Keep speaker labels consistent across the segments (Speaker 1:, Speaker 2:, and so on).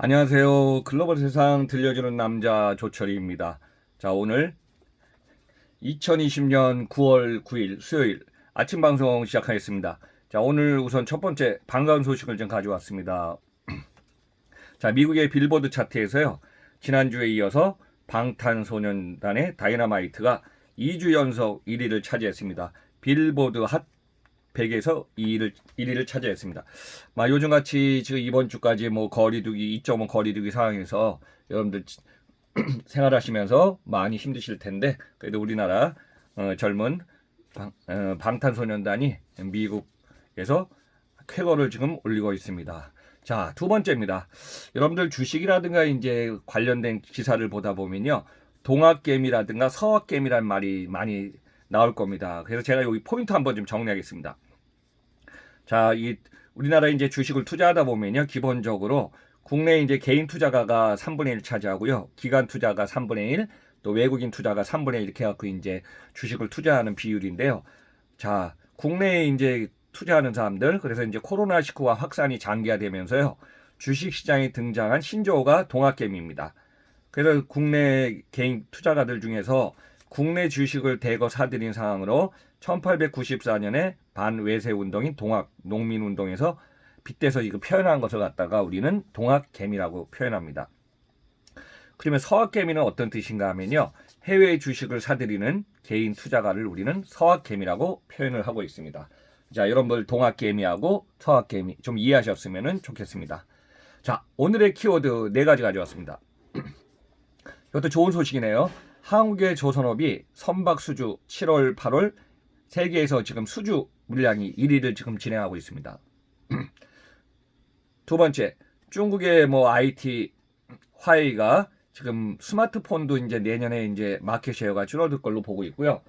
Speaker 1: 안녕하세요. 글로벌 세상 들려주는 남자 조철희입니다. 자, 오늘 2020년 9월 9일 수요일 아침 방송 시작하겠습니다. 자, 오늘 우선 첫 번째 반가운 소식을 좀 가져왔습니다. 자, 미국의 빌보드 차트에서요. 지난주에 이어서 방탄소년단의 다이너마이트가 2주 연속 1위를 차지했습니다. 빌보드 핫 100에서 1위를 차지했습니다. 요즘같이 지금 이번 주까지 거리두기 2.5 거리두기 상황에서 여러분들 생활하시면서 많이 힘드실 텐데 그래도 우리나라 젊은 방탄소년단이 미국에서 쾌거를 지금 올리고 있습니다. 자, 두 번째입니다. 여러분들 주식이라든가 이제 관련된 기사를 보다 보면요. 동학개미라든가 서학개미란 말이 많이 나올 겁니다. 그래서 제가 여기 포인트 한번 좀 정리하겠습니다. 자, 우리나라 이제 주식을 투자하다 보면요. 기본적으로 국내 이제 개인 투자가가 3분의 1 차지하고요. 기관 투자가 3분의 1, 또 외국인 투자가 3분의 1 이렇게 해갖고 이제 주식을 투자하는 비율인데요. 자, 국내에 이제 투자하는 사람들, 그래서 이제 코로나19와 확산이 장기화되면서요. 주식 시장에 등장한 신조어가 동학개미입니다. 그래서 국내 개인 투자가들 중에서 국내 주식을 대거 사들인 상황으로 1894년에 반외세 운동인 동학 농민 운동에서 빗대서 이거 표현한 것을 갖다가 우리는 동학개미라고 표현합니다. 그러면 서학개미는 어떤 뜻인가 하면요. 해외 주식을 사들이는 개인 투자가를 우리는 서학개미라고 표현을 하고 있습니다. 자, 여러분들 동학개미하고 서학개미 좀 이해하셨으면 좋겠습니다. 자, 오늘의 키워드 4가지 가져왔습니다. 이것도 좋은 소식이네요. 한국의 조선업이 선박 수주 7월, 8월 세계에서 지금 수주 물량이 1위를 지금 진행하고 있습니다. 두 번째, 중국의 IT 화웨이가 지금 스마트폰도 이제 내년에 이제 마켓 셰어가 줄어들 걸로 보고 있고요.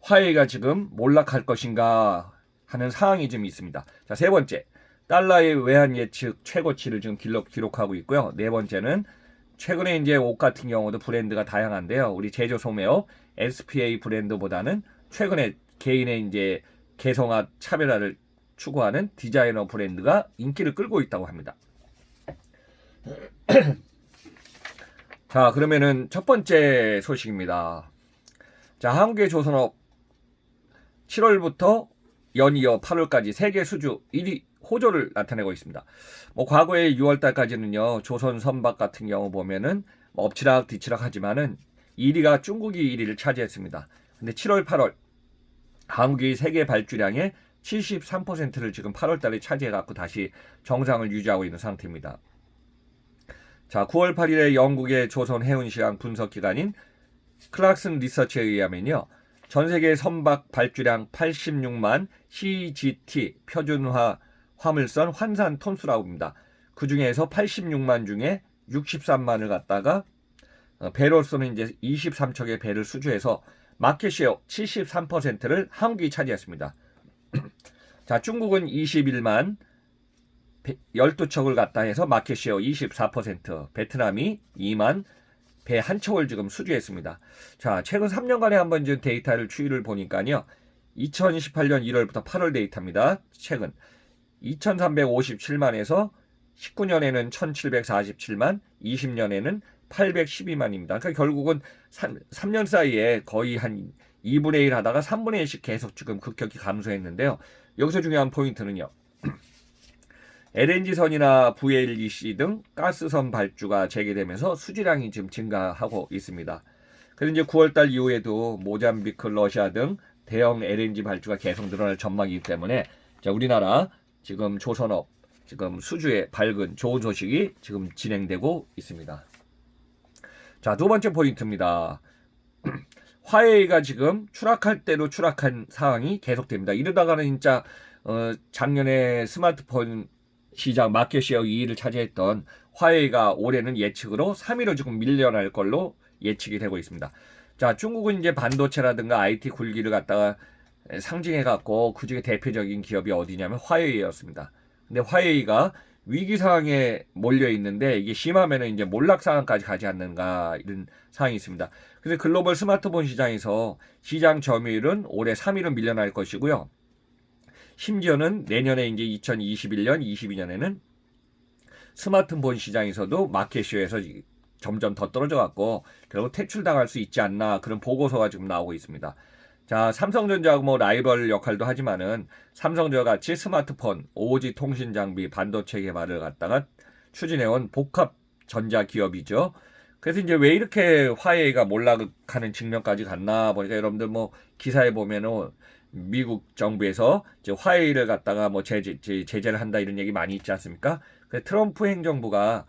Speaker 1: 화웨이가 지금 몰락할 것인가 하는 상황이 좀 있습니다. 자, 세 번째, 달러의 외환 예측 최고치를 지금 기록하고 있고요. 네 번째는 최근에 이제 옷 같은 경우도 브랜드가 다양한데요. 우리 제조 소매업 SPA 브랜드보다는 최근에 개인의 이제 개성화 차별화를 추구하는 디자이너 브랜드가 인기를 끌고 있다고 합니다. 자, 그러면은 첫 번째 소식입니다. 자, 한국의 조선업 7월부터 연이어 8월까지 세계 수주 1위 호조를 나타내고 있습니다. 과거에 6월달까지는요, 조선 선박 같은 경우 보면은 엎치락 뒤치락 하지만은 1위가 중국이 1위를 차지했습니다. 근데 7월, 8월 한국이 세계 발주량의 73%를 지금 8월달에 차지해갖고 다시 정상을 유지하고 있는 상태입니다. 자, 9월 8일에 영국의 조선 해운시장 분석기관인 클락슨 리서치에 의하면요. 전 세계 선박 발주량 86만 CGT 표준화 화물선 환산 톤수라고 합니다. 그 중에서 86만 중에 63만을 갖다가 배로서는 이제 23척의 배를 수주해서 마켓시어 73%를 한국이 차지했습니다. 자, 중국은 21만 12척을 갖다 해서 마켓시어 24%, 베트남이 2만 배 한 척을 지금 수주했습니다. 자, 최근 3년간에 한번 좀 데이터를 추이를 보니까요. 2018년 1월부터 8월 데이터입니다. 최근 2357만에서 19년에는 1747만, 20년에는 812만입니다. 그러니까 결국은 3년 사이에 거의 한 2분의 1 하다가 3분의 1씩 계속 지금 급격히 감소했는데요. 여기서 중요한 포인트는요. LNG선이나 VLEC 등 가스선 발주가 재개되면서 수주량이 지금 증가하고 있습니다. 그래서 이제 9월달 이후에도 모잠비크, 러시아 등 대형 LNG 발주가 계속 늘어날 전망이기 때문에 자, 우리나라 지금 조선업 지금 수주에 밝은 좋은 소식이 지금 진행되고 있습니다. 자, 두 번째 포인트입니다. 화웨이가 지금 추락할 대로 추락한 상황이 계속됩니다. 이러다가는 진짜 작년에 스마트폰 시장 마켓시어 2위를 차지했던 화웨이가 올해는 예측으로 3위로 지금 밀려날 걸로 예측이 되고 있습니다. 자, 중국은 이제 반도체라든가 IT 굴기를 갖다가 상징해갖고 그 중에 대표적인 기업이 어디냐면 화웨이였습니다. 근데 화웨이가 위기 상황에 몰려 있는데 이게 심하면은 이제 몰락 상황까지 가지 않는가 이런 상황이 있습니다. 그래서 글로벌 스마트폰 시장에서 시장 점유율은 올해 3위로 밀려날 것이고요. 심지어는 내년에 이제 2021년, 22년에는 스마트폰 시장에서도 마켓쉐어에서 점점 더 떨어져 갖고 결국 퇴출당할 수 있지 않나 그런 보고서가 지금 나오고 있습니다. 자, 삼성전자하고 뭐 라이벌 역할도 하지만은 삼성전자 같이 스마트폰, 5G 통신 장비, 반도체 개발을 갖다가 추진해온 복합 전자 기업이죠. 그래서 이제 왜 이렇게 화웨이가 몰락하는 측면까지 갔나 보니까 여러분들 뭐 기사에 보면은 미국 정부에서 이제 화웨이를 갖다가 뭐 제재를 한다 이런 얘기 많이 있지 않습니까? 그 트럼프 행정부가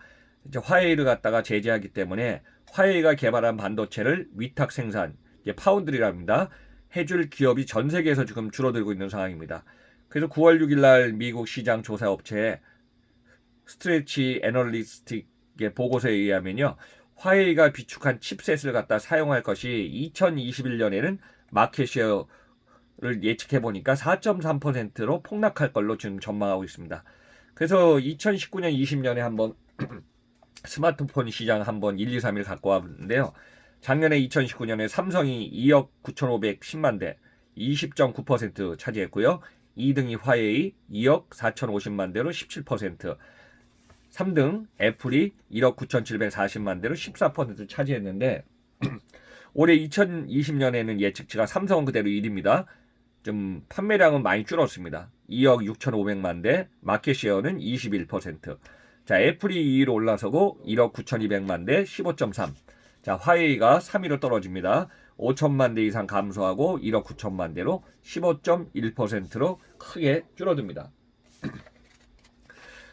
Speaker 1: 이제 화웨이를 갖다가 제재하기 때문에 화웨이가 개발한 반도체를 위탁 생산, 이제 파운드리랍니다. 해줄 기업이 전 세계에서 지금 줄어들고 있는 상황입니다. 그래서 9월 6일 날 미국 시장 조사 업체 스트레치 애널리스틱의 보고서에 의하면요. 화웨이가 비축한 칩셋을 갖다 사용할 것이 2021년에는 마켓쉐어를 예측해 보니까 4.3%로 폭락할 걸로 지금 전망하고 있습니다. 그래서 2019년 20년에 한번 스마트폰 시장 한번 1, 2, 3일 갖고 왔는데요. 작년에 2019년에 삼성이 2억 9,510만 대 20.9% 차지했고요. 2등이 화웨이 2억 4,050만 대로 17%, 3등 애플이 1억 9,740만 대로 14% 차지했는데 올해 2020년에는 예측치가 삼성은 그대로 1위입니다. 좀 판매량은 많이 줄었습니다. 2억 6,500만 대, 마켓쉐어는 21%. 자, 애플이 2위로 올라서고 1억 9,200만 대 15.3. 자, 화웨이가 3위로 떨어집니다. 5천만 대 이상 감소하고 1억 9천만 대로 15.1%로 크게 줄어듭니다.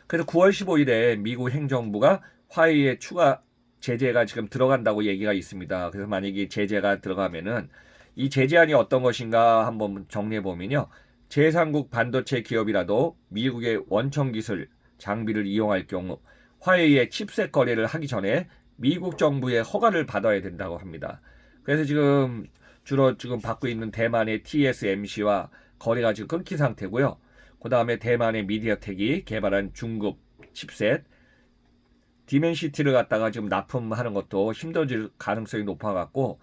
Speaker 1: 그래서 9월 15일에 미국 행정부가 화웨이에 추가 제재가 지금 들어간다고 얘기가 있습니다. 그래서 만약에 제재가 들어가면은 이 제재안이 어떤 것인가 한번 정리해 보면요. 제3국 반도체 기업이라도 미국의 원천 기술 장비를 이용할 경우 화웨이의 칩셋 거래를 하기 전에 미국 정부의 허가를 받아야 된다고 합니다. 그래서 지금 주로 지금 받고 있는 대만의 TSMC와 거래가 지금 끊긴 상태고요. 그 다음에 대만의 미디어텍이 개발한 중국 칩셋 디멘시티를 갖다가 지금 납품하는 것도 힘들어질 가능성이 높아갖고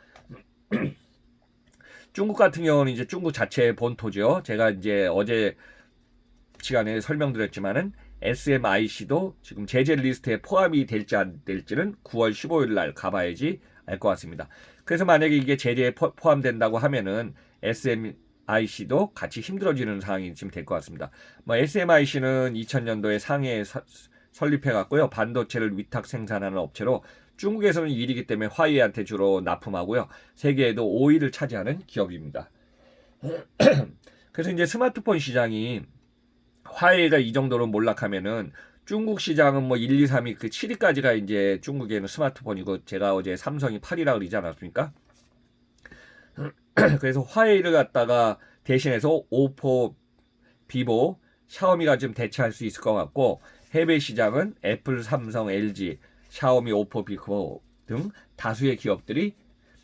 Speaker 1: 중국 같은 경우는 이제 중국 자체의 본토죠. 제가 이제 어제 시간에 설명드렸지만은 SMIC도 지금 제재 리스트에 포함이 될지 안 될지는 9월 15일 날 가봐야지 알 것 같습니다. 그래서 만약에 이게 제재에 포함된다고 하면은 SMIC도 같이 힘들어지는 상황이 지금 될 것 같습니다. 뭐 SMIC는 2000년도에 상해에 설립해 갔고요. 반도체를 위탁 생산하는 업체로 중국에서는 1위이기 때문에 화웨이한테 주로 납품하고요. 세계에도 5위를 차지하는 기업입니다. 그래서 이제 스마트폰 시장이 화웨이가 이 정도로 몰락하면은 중국 시장은 뭐 1, 2, 3위 그 7위까지가 이제 중국에는 스마트폰이고 제가 어제 삼성이 8위라고 그러지 않았습니까? 그래서 화웨이를 갖다가 대신해서 오포, 비보, 샤오미가 좀 대체할 수 있을 것 같고 해외 시장은 애플, 삼성, LG, 샤오미, 오포, 비보 등 다수의 기업들이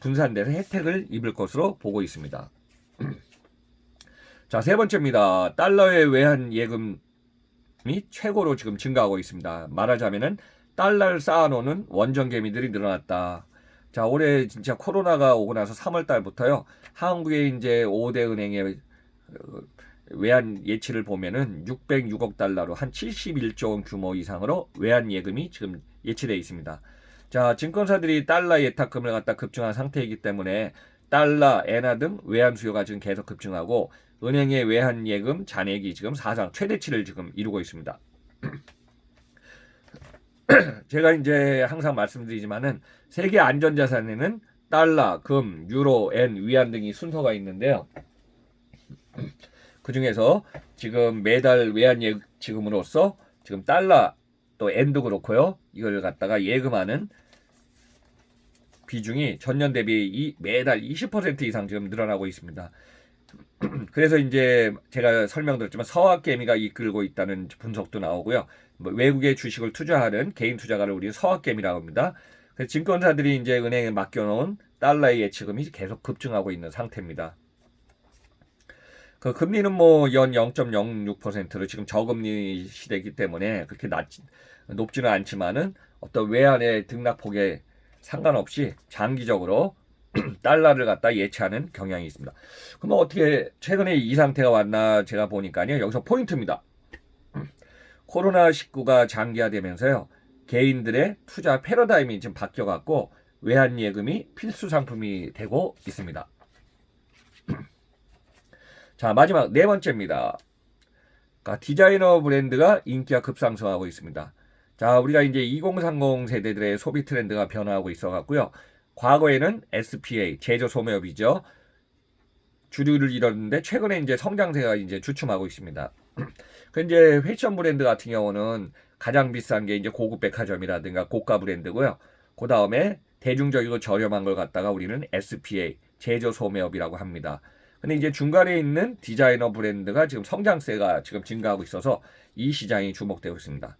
Speaker 1: 분산돼서 혜택을 입을 것으로 보고 있습니다. 자, 세 번째입니다. 달러의 외환 예금이 최고로 지금 증가하고 있습니다. 말하자면은 달러를 쌓아놓는 원전 개미들이 늘어났다. 자, 올해 진짜 코로나가 오고 나서 3월 달부터요. 한국의 이제 5대 은행의 외환 예치를 보면은 606억 달러로 한 71조 원 규모 이상으로 외환 예금이 지금 예치되어 있습니다. 자, 증권사들이 달러 예탁금을 갖다 급증한 상태이기 때문에 달러, 엔화 등 외환 수요가 지금 계속 급증하고 은행의 외환 예금 잔액이 지금 사상 최대치를 지금 이루고 있습니다. 제가 이제 항상 말씀드리지만은 세계 안전자산에는 달러, 금, 유로, 엔, 위안 등이 순서가 있는데요. 그 중에서 지금 매달 외환 예금으로서 지금 달러 또 엔도 그렇고요. 이걸 갖다가 예금하는 비중이 전년 대비 매달 20% 이상 지금 늘어나고 있습니다. 그래서 이제 제가 설명드렸지만 서학개미가 이끌고 있다는 분석도 나오고요. 뭐 외국의 주식을 투자하는 개인 투자가를 우리는 서학개미라고 합니다. 그래서 증권사들이 이제 은행에 맡겨놓은 달러의 예치금이 계속 급증하고 있는 상태입니다. 그 금리는 뭐 연 0.06%로 지금 저금리 시대이기 때문에 그렇게 높지는 않지만은 어떤 외환의 등락폭에 상관없이 장기적으로 달러를 갖다 예치하는 경향이 있습니다. 그럼 어떻게 최근에 이 상태가 왔나 제가 보니까요. 여기서 포인트입니다. 코로나19가 장기화되면서요. 개인들의 투자 패러다임이 지금 바뀌어갖고 외환 예금이 필수 상품이 되고 있습니다. 자, 마지막 네 번째입니다. 그러니까 디자이너 브랜드가 인기가 급상승하고 있습니다. 자, 우리가 이제 2030 세대들의 소비 트렌드가 변화하고 있어갖고요. 과거에는 SPA, 제조 소매업이죠. 주류를 이뤘는데 최근에 이제 성장세가 이제 주춤하고 있습니다. 그 이제 패션 브랜드 같은 경우는 가장 비싼 게 이제 고급 백화점이라든가 고가 브랜드고요. 그 다음에 대중적이고 저렴한 걸 갖다가 우리는 SPA, 제조 소매업이라고 합니다. 근데 이제 중간에 있는 디자이너 브랜드가 지금 성장세가 지금 증가하고 있어서 이 시장이 주목되고 있습니다.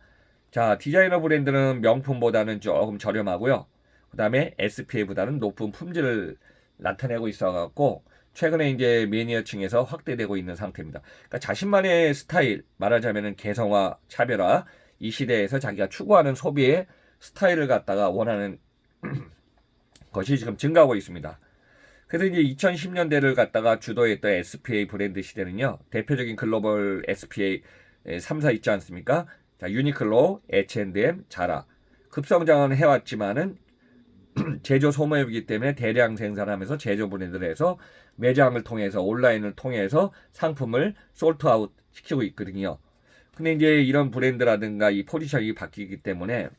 Speaker 1: 자, 디자이너 브랜드는 명품보다는 조금 저렴하고요. 그 다음에 SPA보다는 높은 품질을 나타내고 있어갖고 최근에 이제 매니아층에서 확대되고 있는 상태입니다. 그러니까 자신만의 스타일, 말하자면은 개성화, 차별화, 이 시대에서 자기가 추구하는 소비의 스타일을 갖다가 원하는 것이 지금 증가하고 있습니다. 그래서 이제 2010년대를 갖다가 주도했던 SPA 브랜드 시대는요, 대표적인 글로벌 SPA 3사 있지 않습니까? 자, 유니클로, H&M, 자라. 급성장은 해왔지만은 제조 소모업이기 때문에 대량 생산하면서 제조 브랜드를 해서 매장을 통해서 온라인을 통해서 상품을 솔트아웃 시키고 있거든요. 근데 이제 이런 브랜드라든가 이 포지션이 바뀌기 때문에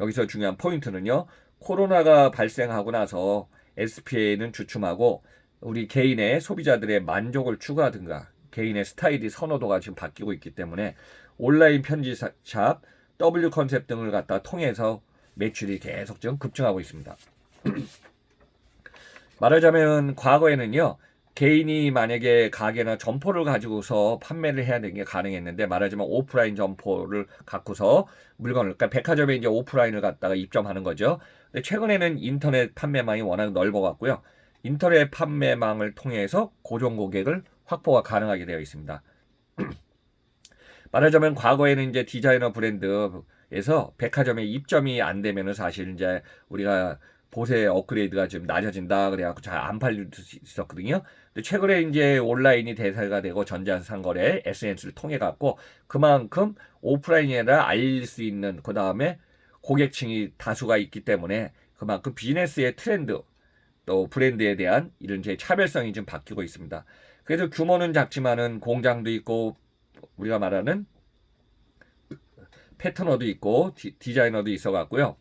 Speaker 1: 여기서 중요한 포인트는요. 코로나가 발생하고 나서 SPA는 주춤하고 우리 개인의 소비자들의 만족을 추구하든가 개인의 스타일이 선호도가 지금 바뀌고 있기 때문에 온라인 편지샵, W 컨셉 등을 갖다 통해서 매출이 계속 지금 급증하고 있습니다. 말하자면 과거에는요. 개인이 만약에 가게나 점포를 가지고서 판매를 해야 되는 게 가능했는데 말하자면 오프라인 점포를 갖고서 물건을 그러니까 백화점에 이제 오프라인을 갖다가 입점하는 거죠. 근데 최근에는 인터넷 판매망이 워낙 넓어갖고요. 인터넷 판매망을 통해서 고정 고객을 확보가 가능하게 되어 있습니다. 말하자면 과거에는 이제 디자이너 브랜드에서 백화점에 입점이 안 되면은 사실 이제 우리가 보세 업그레이드가 좀 낮아진다 그래갖고 잘 안 팔릴 수 있었거든요. 근데 최근에 이제 온라인이 대세가 되고 전자상거래 SNS를 통해 갖고 그만큼 오프라인이 아니라 알릴 수 있는 그 다음에 고객층이 다수가 있기 때문에 그만큼 비즈니스의 트렌드 또 브랜드에 대한 이런 제 차별성이 좀 바뀌고 있습니다. 그래서 규모는 작지만은 공장도 있고 우리가 말하는 패터너도 있고 디자이너도 있어 갖고요.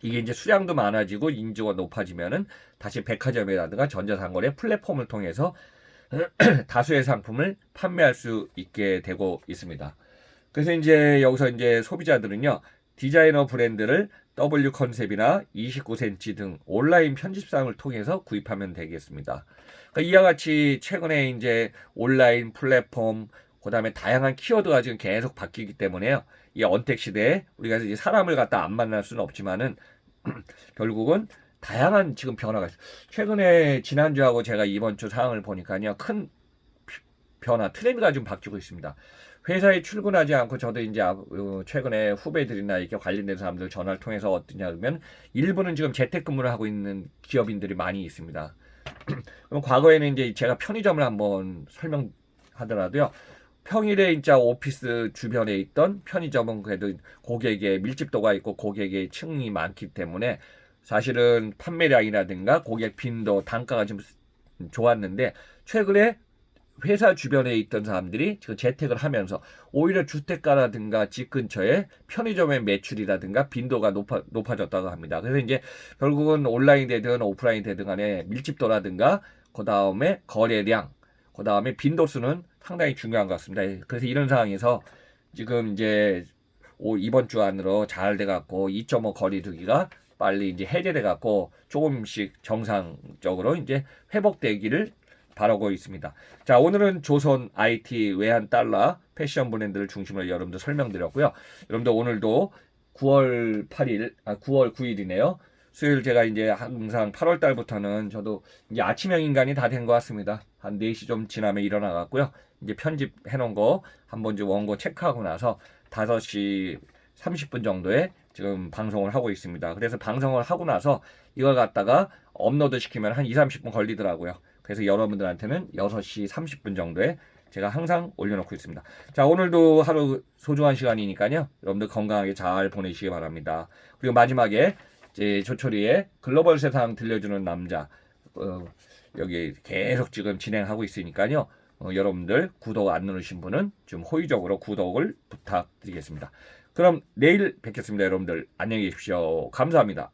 Speaker 1: 이게 이제 수량도 많아지고 인지가 높아지면은 다시 백화점이라든가 전자상거래 플랫폼을 통해서 다수의 상품을 판매할 수 있게 되고 있습니다. 그래서 이제 여기서 이제 소비자들은요, 디자이너 브랜드를 W 컨셉이나 29cm 등 온라인 편집상을 통해서 구입하면 되겠습니다. 그러니까 이와 같이 최근에 이제 온라인 플랫폼, 그 다음에 다양한 키워드가 지금 계속 바뀌기 때문에요. 이 언택 시대에 우리가 이제 사람을 갖다 안 만날 수는 없지만은 결국은 다양한 지금 변화가 있어요. 최근에 지난주하고 제가 이번 주 상황을 보니까요. 큰 변화, 트렌드가 좀 바뀌고 있습니다. 회사에 출근하지 않고 저도 이제 최근에 후배들이나 이렇게 관련된 사람들 전화를 통해서 어떠냐 그러면 일부는 지금 재택근무를 하고 있는 기업인들이 많이 있습니다. 그럼 과거에는 이제 제가 편의점을 한번 설명하더라도요. 평일에 진짜 오피스 주변에 있던 편의점은 그래도 고객의 밀집도가 있고 고객의 층이 많기 때문에 사실은 판매량이라든가 고객 빈도, 단가가 좀 좋았는데 최근에 회사 주변에 있던 사람들이 지금 재택을 하면서 오히려 주택가라든가 집 근처에 편의점의 매출이라든가 빈도가 높아졌다고 합니다. 그래서 이제 결국은 온라인 되든 오프라인 되든 간에 밀집도라든가 그 다음에 거래량, 그 다음에 빈도수는 상당히 중요한 것 같습니다. 그래서 이런 상황에서 지금 이제 이번 주 안으로 잘 돼갖고 2.5 거리두기가 빨리 이제 해제돼갖고 조금씩 정상적으로 이제 회복되기를 바라고 있습니다. 자, 오늘은 조선 IT 외환 달러 패션 브랜드를 중심으로 여러분들 설명드렸고요. 여러분들 오늘도 9월 9일이네요. 수요일 제가 이제 항상 8월 달부터는 저도 이제 아침형 인간이 다 된 것 같습니다. 한 4시 좀 지나면 일어나갔고요. 이제 편집해 놓은 거 한번 좀 원고 체크하고 나서 5시 30분 정도에 지금 방송을 하고 있습니다. 그래서 방송을 하고 나서 이걸 갖다가 업로드 시키면 한 2, 30분 걸리더라고요. 그래서 여러분들한테는 6시 30분 정도에 제가 항상 올려놓고 있습니다. 자, 오늘도 하루 소중한 시간이니까요. 여러분들 건강하게 잘 보내시기 바랍니다. 그리고 마지막에 이제 조철이의 글로벌 세상 들려주는 남자 여기 계속 지금 진행하고 있으니까요. 여러분들 구독 안 누르신 분은 좀 호의적으로 구독을 부탁드리겠습니다. 그럼 내일 뵙겠습니다. 여러분들 안녕히 계십시오. 감사합니다.